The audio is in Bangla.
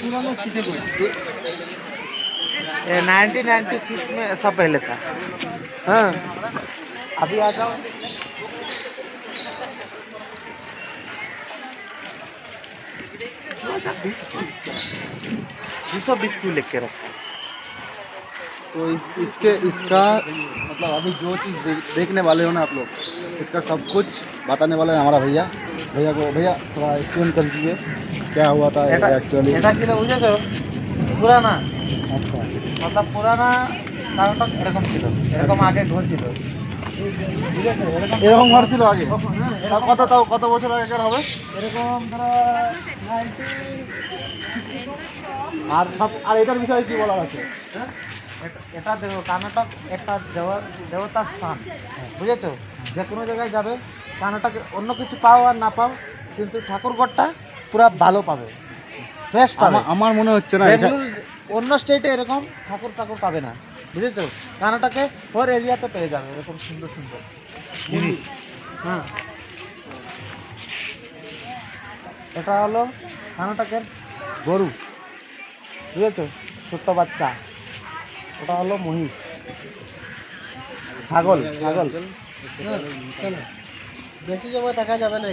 पुराना चीजें 1996 में ऐसा पहले था। हाँ, अभी आ जाओ। दूसरा बिस्कुट लेके रखा। तो इसका मतलब अभी जो चीज़ देखने वाले हो ना आप लोग, इसका सब कुछ बताने वाला है हमारा भैया। भैया थोड़ा एक्सप्लेन कर दीजिए क्या हुआ था एक्चुअली। এটা ছিল বুঝেছো পুরানা। আচ্ছা, मतलब পুরানা কারণটা এরকম ছিল, এরকম আগে ঘর ছিল। ঠিক আছে, এরকম ঘর ছিল আগে? এরকম কত বছর আগেকার হবে? এরকম ধরো 90। আর এটার বিষয়ে কি বলার আছে? এটা দেখো কার্নাটক একটা দেবতার স্থান, বুঝেছো? যে কোনো জায়গায় যাবে কার্নাটকে অন্য কিছু পাও আর না পাও, কিন্তু ঠাকুরঘরটা পুরো ভালো পাবে, ফ্রেশ পাবে। আমার মনে হচ্ছে না বেঙ্গালুরু অন্য স্টেটে এরকম ঠাকুর পাবে না, বুঝেছো? কার্নাটকে ওর এরিয়াতে পেয়ে যাবে এরকম সুন্দর সুন্দর জিনিস। হ্যাঁ, এটা হলো কার্নাটকের গরু, বুঝেছো? ছোট্ট বাচ্চা। ওটা হলো মহিষ, ছাগল। বেশি সময় দেখা যাবে না।